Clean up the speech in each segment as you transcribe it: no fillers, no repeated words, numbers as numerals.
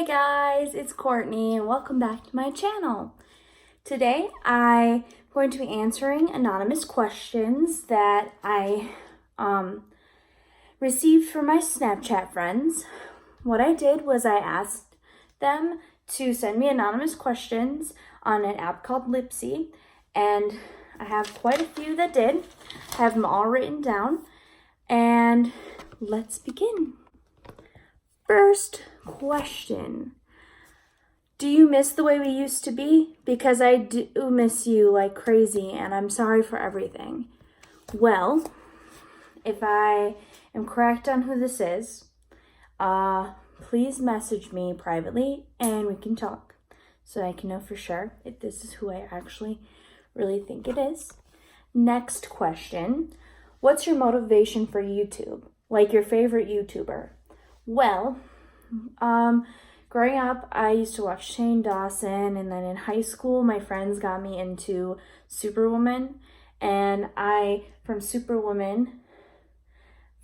guys, it's Courtney and welcome back to my channel. Today I'm going to be answering anonymous questions that I received from my Snapchat friends. What I did was I asked them to send me anonymous questions on an app called Lipsy, and I have quite a few that did. I have them all written down, and let's begin. First question. Do you miss the way we used to be? Because I do miss you like crazy, and I'm sorry for everything. Well, if I am correct on who this is, please message me privately and we can talk so I can know for sure if this is who I actually really think it is. Next question. What's your motivation for YouTube? Like your favorite YouTuber? Well, growing up, I used to watch Shane Dawson, and then in high school, my friends got me into Superwoman, and from Superwoman,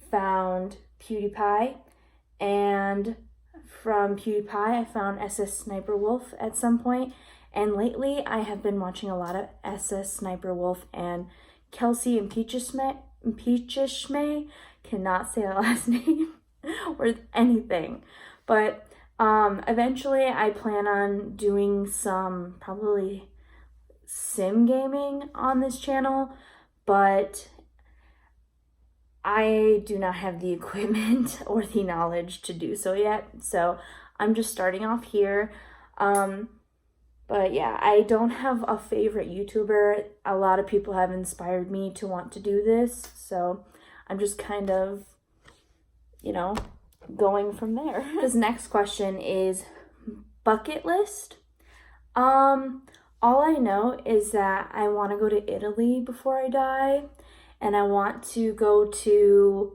found PewDiePie, and from PewDiePie, I found SS Sniper Wolf at some point, and lately, I have been watching a lot of SS Sniper Wolf and Kelsey and Peachishme, cannot say the last name, or anything, but eventually I plan on doing some probably sim gaming on this channel, but I do not have the equipment or the knowledge to do so yet, so I'm just starting off here. But yeah, I don't have a favorite YouTuber. A lot of people have inspired me to want to do this, so I'm just kind of, going from there. This next question is bucket list. All I know is that I want to go to Italy before I die, and I want to go to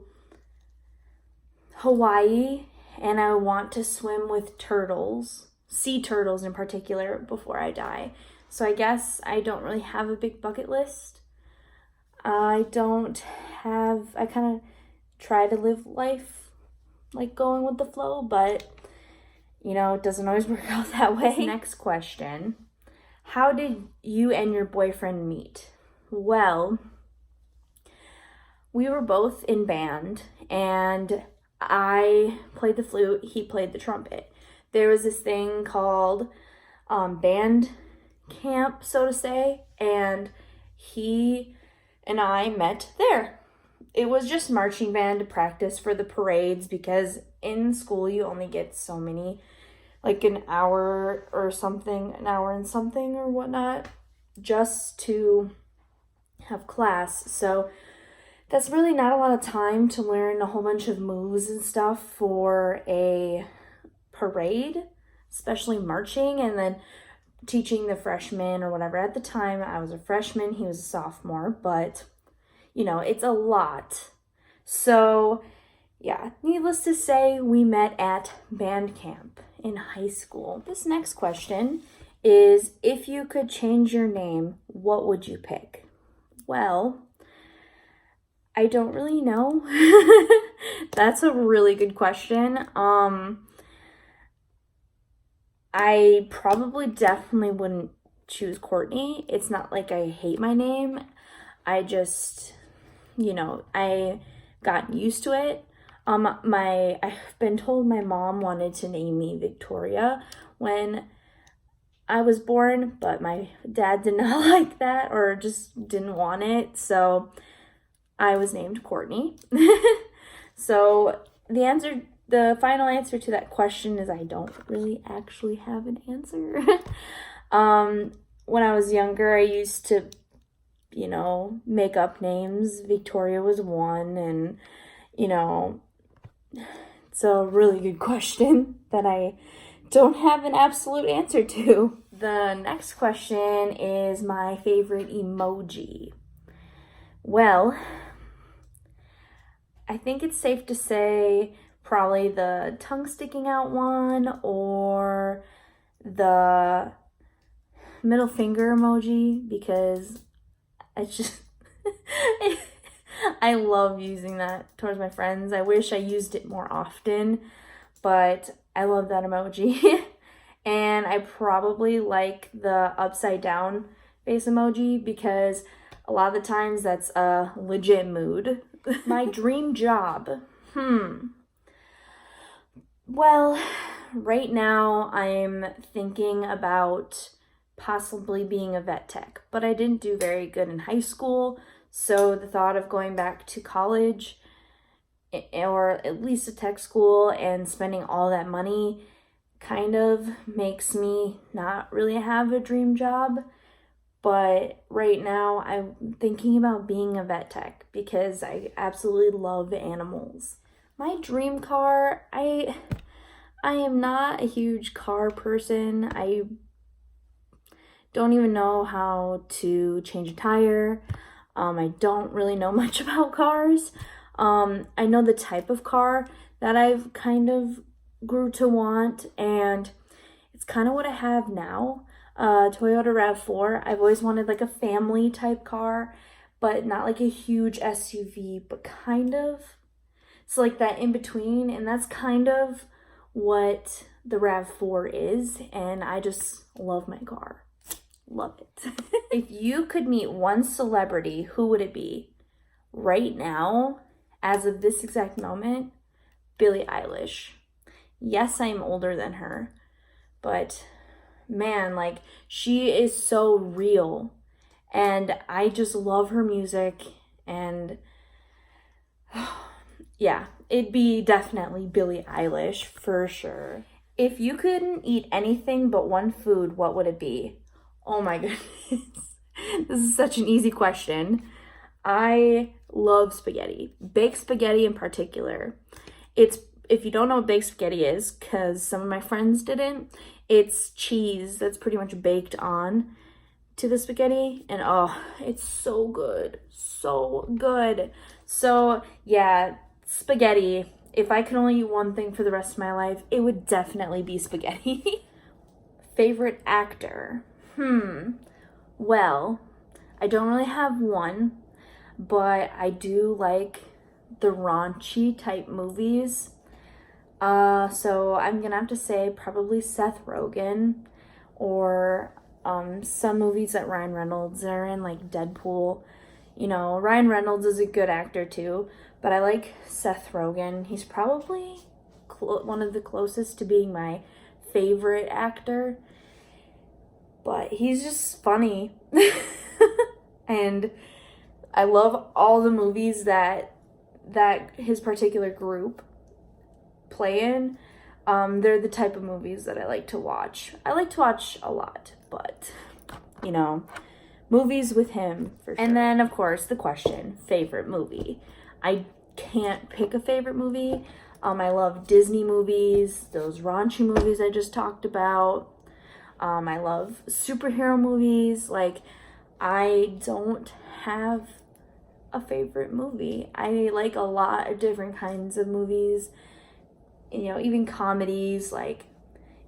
Hawaii, and I want to swim with turtles, sea turtles in particular, before I die. So I guess I don't really have a big bucket list. I kind of try to live life like going with the flow, but it doesn't always work out that way. Next question. How did you and your boyfriend meet? Well, we were both in band, and I played the flute, he played the trumpet. There was this thing called band camp, so to say, and he and I met there. It was just marching band practice for the parades, because in school you only get so many, like an hour and something or whatnot, just to have class. So that's really not a lot of time to learn a whole bunch of moves and stuff for a parade, especially marching and then teaching the freshmen or whatever. At the time, I was a freshman, he was a sophomore, but it's a lot. So yeah, needless to say, we met at band camp in high school. This next question is, if you could change your name, what would you pick? Well, I don't really know. That's a really good question. I probably definitely wouldn't choose Courtney. It's not like I hate my name. I just, I got used to it. I've been told my mom wanted to name me Victoria when I was born, but my dad did not like that or just didn't want it, so I was named Courtney. So the final answer to that question is I don't really actually have an answer. When I was younger, I used to, make up names. Victoria was one, and, it's a really good question that I don't have an absolute answer to. The next question is my favorite emoji. Well, I think it's safe to say probably the tongue sticking out one or the middle finger emoji, because it's just I love using that towards my friends. I wish I used it more often, but I love that emoji. And I probably like the upside down face emoji because a lot of the times that's a legit mood. My dream job. Well, right now I'm thinking about possibly being a vet tech, but I didn't do very good in high school, so the thought of going back to college or at least a tech school and spending all that money kind of makes me not really have a dream job. But right now I'm thinking about being a vet tech because I absolutely love animals. My dream car, I am not a huge car person. I don't even know how to change a tire. I don't really know much about cars. I know the type of car that I've kind of grew to want, and it's kind of what I have now. Toyota RAV4. I've always wanted like a family type car, but not like a huge SUV, but kind of. It's like that in between, and that's kind of what the RAV4 is, and I just love my car. Love it. If you could meet one celebrity, who would it be? Right now, as of this exact moment, Billie Eilish. Yes, I'm older than her, but man, like, she is so real, and I just love her music, and yeah, it'd be definitely Billie Eilish for sure. If you couldn't eat anything but one food, what would it be? Oh my goodness. This is such an easy question. I love spaghetti, baked spaghetti in particular. If you don't know what baked spaghetti is, because some of my friends didn't, it's cheese that's pretty much baked on to the spaghetti, and oh, it's so good. So good. So yeah, spaghetti. If I could only eat one thing for the rest of my life, it would definitely be spaghetti. Favorite actor? Well, I don't really have one, but I do like the raunchy type movies. So I'm gonna have to say probably Seth Rogen, or some movies that Ryan Reynolds are in, like Deadpool. You know, Ryan Reynolds is a good actor too, but I like Seth Rogen. He's probably one of the closest to being my favorite actor, but he's just funny. And I love all the movies that his particular group play in. They're the type of movies that I like to watch. I like to watch a lot, but you know, movies with him for sure. And then of course the question, favorite movie. I can't pick a favorite movie. I love Disney movies, those raunchy movies I just talked about. I love superhero movies. Like, I don't have a favorite movie. I like a lot of different kinds of movies, you know, even comedies. Like,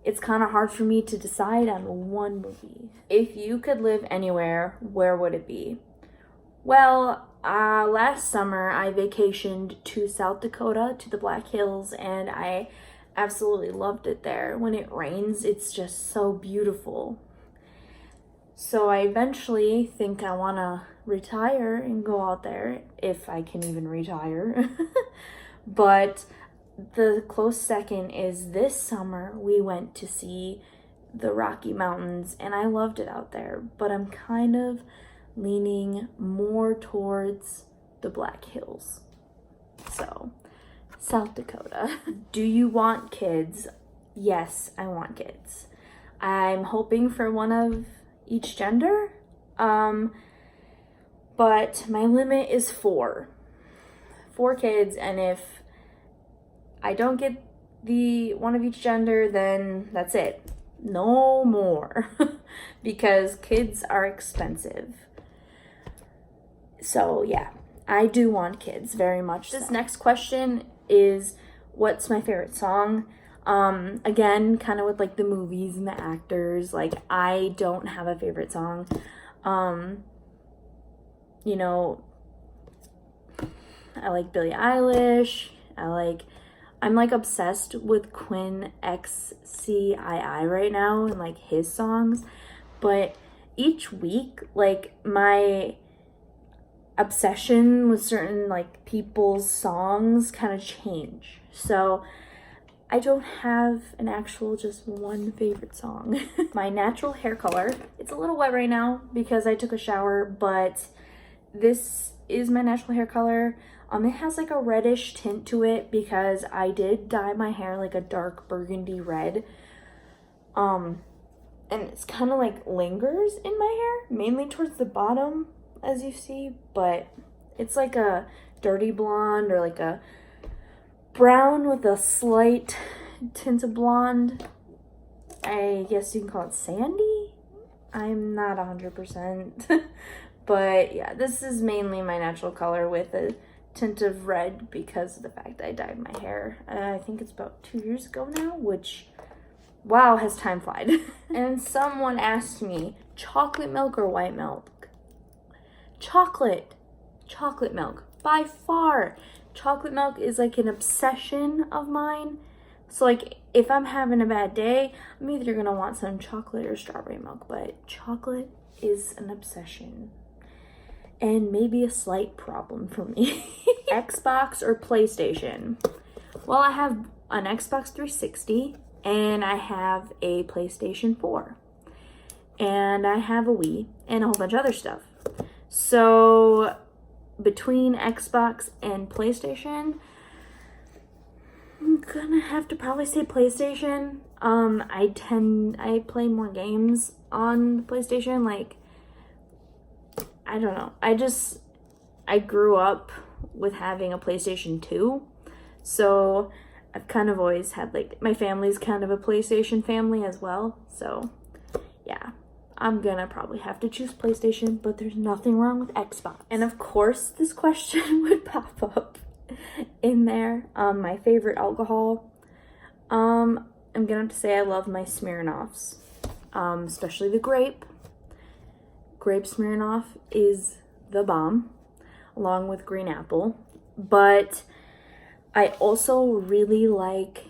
it's kind of hard for me to decide on one movie. If you could live anywhere, where would it be? Well, last summer I vacationed to South Dakota, to the Black Hills, and I absolutely loved it there. When it rains, it's just so beautiful. So I eventually think I want to retire and go out there, if I can even retire. But the close second is this summer we went to see the Rocky Mountains, and I loved it out there, but I'm kind of leaning more towards the Black Hills. So, South Dakota. Do you want kids? Yes, I want kids. I'm hoping for one of each gender, but my limit is 4 kids, and if I don't get the one of each gender, then that's it. No more. Because kids are expensive. So yeah, I do want kids very much. This next question is, what's my favorite song? Again, kind of with like the movies and the actors, like I don't have a favorite song. You know, I like Billie Eilish. I like I'm like obsessed with Quinn XCII right now and like his songs, but each week like my obsession with certain like people's songs kind of change. So I don't have an actual just one favorite song. My natural hair color, it's a little wet right now because I took a shower, but this is my natural hair color. It has like a reddish tint to it because I did dye my hair like a dark burgundy red. And it's kind of like lingers in my hair, mainly towards the bottom, as you see, but it's like a dirty blonde or like a brown with a slight tint of blonde. I guess you can call it sandy. I'm not 100%, but yeah, this is mainly my natural color with a tint of red because of the fact that I dyed my hair. I think it's about 2 years ago now, which, wow, has time flied. And someone asked me, chocolate milk or white milk? Chocolate milk, by far. Chocolate milk is like an obsession of mine. So like if I'm having a bad day, I'm either gonna want some chocolate or strawberry milk, but chocolate is an obsession. And maybe a slight problem for me. Xbox or PlayStation? Well, I have an Xbox 360 and I have a PlayStation 4. And I have a Wii and a whole bunch of other stuff. So between Xbox and PlayStation, I'm gonna have to probably say PlayStation. I play more games on the PlayStation. Like, I don't know. I grew up with having a PlayStation 2. So I've kind of always had like, my family's kind of a PlayStation family as well. So yeah, I'm gonna probably have to choose PlayStation, but there's nothing wrong with Xbox. And of course this question would pop up in there. My favorite alcohol. I'm gonna have to say I love my Smirnoffs, especially the grape. Grape Smirnoff is the bomb, along with green apple. But I also really like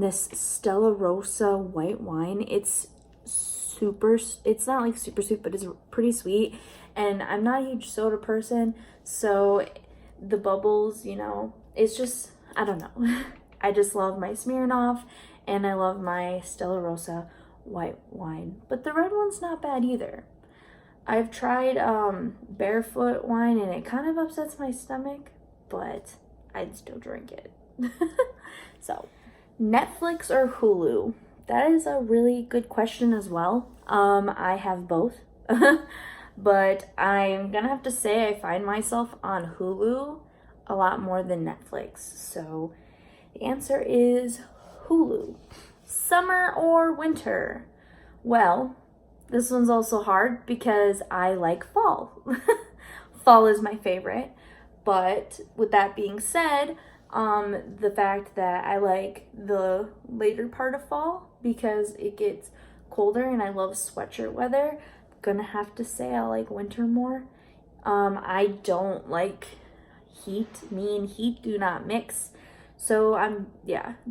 this Stella Rosa white wine. It's not like super sweet, but it's pretty sweet. And I'm not a huge soda person, so the bubbles, you know, it's just, I don't know. I just love my Smirnoff and I love my Stella Rosa white wine. But the red one's not bad either. I've tried barefoot wine and it kind of upsets my stomach, but I'd still drink it. So, Netflix or Hulu? That is a really good question as well. I have both. But I'm gonna have to say I find myself on Hulu a lot more than Netflix. So the answer is Hulu. Summer or winter? Well, this one's also hard because I like fall. Fall is my favorite. But with that being said, the fact that I like the later part of fall because it gets colder and I love sweatshirt weather, I'm gonna have to say I like winter more. I don't like heat. Me and heat do not mix. So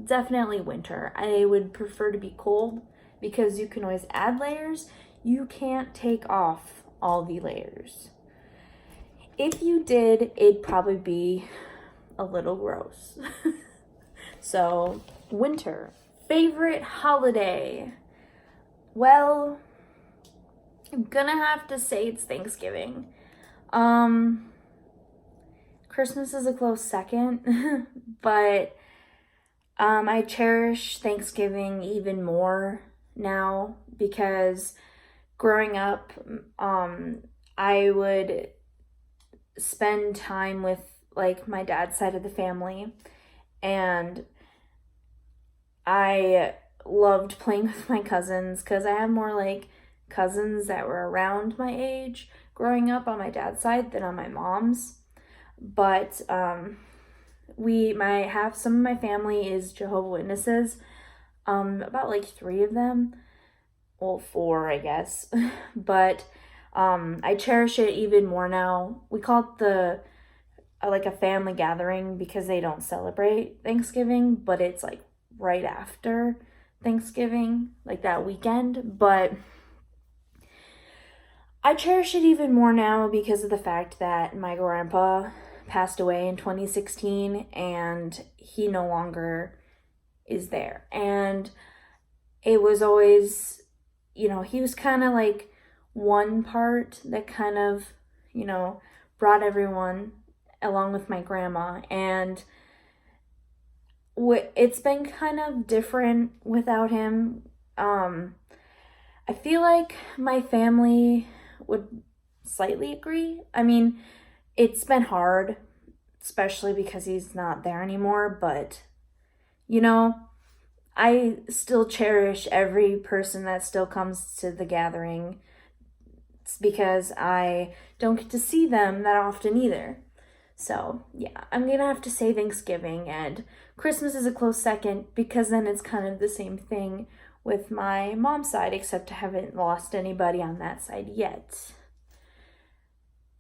definitely winter. I would prefer to be cold because you can always add layers. You can't take off all the layers. If you did, it'd probably be a little gross. So, winter. Favorite holiday? Well, I'm gonna have to say it's Thanksgiving. Christmas is a close second, but I cherish Thanksgiving even more now because growing up, I would spend time with like my dad's side of the family, and I loved playing with my cousins because I have more like cousins that were around my age growing up on my dad's side than on my mom's. But some of my family is Jehovah's Witnesses. About like 3 of them. Well, 4, I guess. But I cherish it even more now. We call it the like a family gathering because they don't celebrate Thanksgiving, but it's like right after Thanksgiving, like that weekend. But I cherish it even more now because of the fact that my grandpa passed away in 2016 and he no longer is there. And it was always, he was kind of like one part that kind of, brought everyone along with my grandma. And it's been kind of different without him. I feel like my family would slightly agree. I mean, it's been hard, especially because he's not there anymore, but I still cherish every person that still comes to the gathering. It's because I don't get to see them that often either. So, yeah, I'm gonna have to say Thanksgiving, and Christmas is a close second because then it's kind of the same thing with my mom's side, except I haven't lost anybody on that side yet.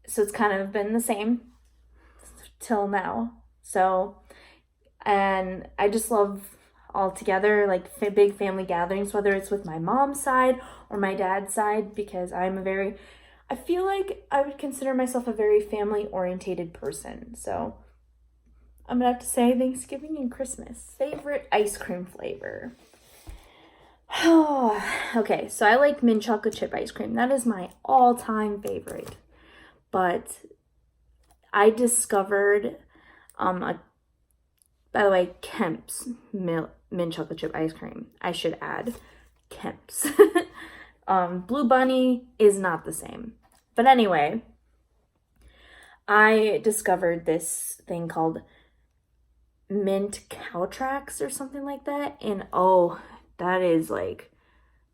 So it's kind of been the same till now. So, and I just love all together, like big family gatherings, whether it's with my mom's side or my dad's side, because I feel like I would consider myself a very family orientated person. So I'm gonna have to say Thanksgiving and Christmas. Favorite ice cream flavor. Okay, so I like mint chocolate chip ice cream. That is my all-time favorite. But I discovered by the way, Kemp's mint chocolate chip ice cream. I should add Kemp's. Blue Bunny is not the same. But anyway, I discovered this thing called mint cow tracks or something like that. And oh, that is like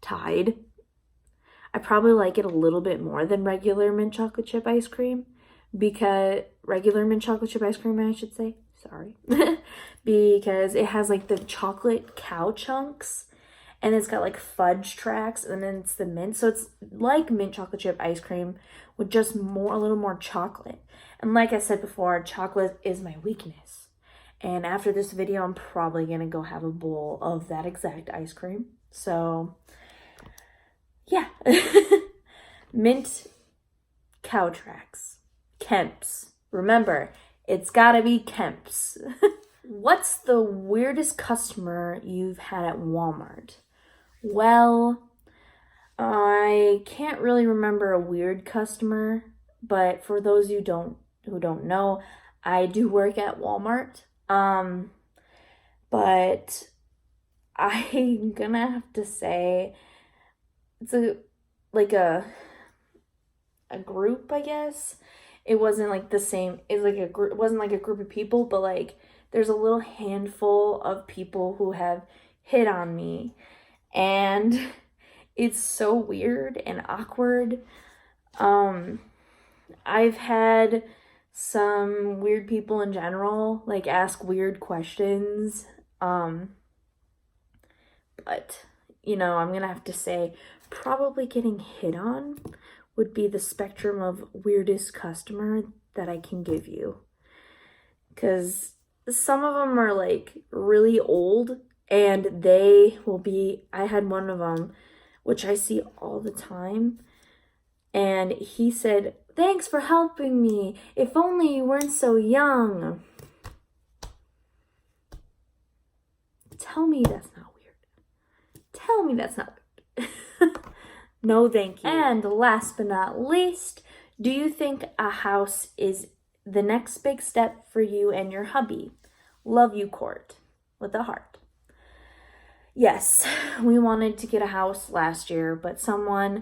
tied. I probably like it a little bit more than regular mint chocolate chip ice cream. Regular mint chocolate chip ice cream, I should say. Sorry. Because it has like the chocolate cow chunks and it's got like fudge tracks and then it's the mint. So it's like mint chocolate chip ice cream with just a little more chocolate. And like I said before, chocolate is my weakness. And after this video, I'm probably going to go have a bowl of that exact ice cream. So yeah. Mint cow tracks. Kemp's. Remember, it's gotta be Kemp's. What's the weirdest customer you've had at Walmart? Well, I can't really remember a weird customer, but for those who don't know, I do work at Walmart. But I'm gonna have to say it's a group, I guess. It wasn't like the same. It's like a group. It wasn't like a group of people, but like there's a little handful of people who have hit on me, and it's so weird and awkward. I've had some weird people in general like ask weird questions. But I'm gonna have to say probably getting hit on would be the spectrum of weirdest customer that I can give you. Because some of them are like really old and I had one of them, which I see all the time. And he said, "Thanks for helping me. If only you weren't so young." Tell me that's not weird. Tell me that's not weird. No, thank you. And last but not least, do you think a house is the next big step for you and your hubby? Love you, Court, with a heart. Yes, we wanted to get a house last year, but someone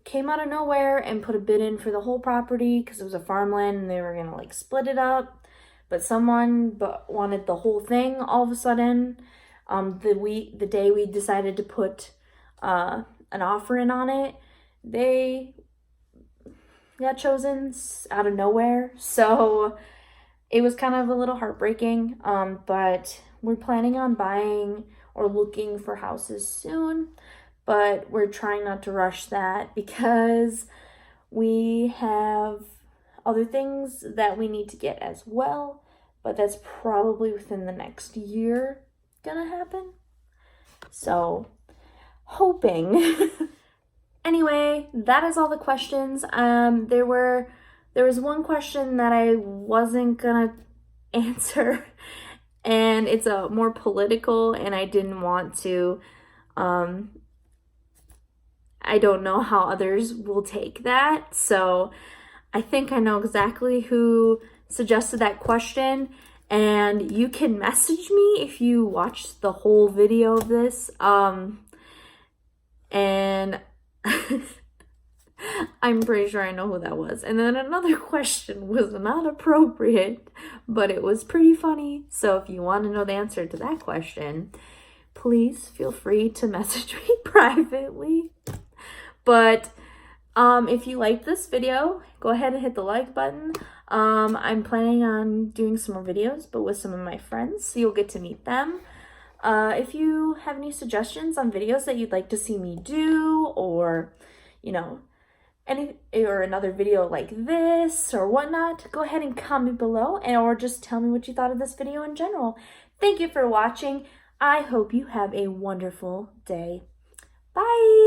came out of nowhere and put a bid in for the whole property because it was a farmland and they were going to like split it up. But someone wanted the whole thing all of a sudden. The day we decided to put an offer in on it, they got chosen out of nowhere. So it was kind of a little heartbreaking. But we're planning on buying or looking for houses soon. But we're trying not to rush that because we have other things that we need to get as well, but that's probably within the next year gonna happen. So, hoping. Anyway, that is all the questions. There was one question that I wasn't gonna answer, and it's a more political, and I didn't want to. I don't know how others will take that, so I think I know exactly who suggested that question, and you can message me if you watched the whole video of this. And I'm pretty sure I know who that was. And then another question was not appropriate, but it was pretty funny. So if you want to know the answer to that question, please feel free to message me privately. But if you liked this video, go ahead and hit the like button. I'm planning on doing some more videos, but with some of my friends, so you'll get to meet them. If you have any suggestions on videos that you'd like to see me do, or, you know, or another video like this or whatnot, go ahead and comment below, or just tell me what you thought of this video in general. Thank you for watching. I hope you have a wonderful day. Bye!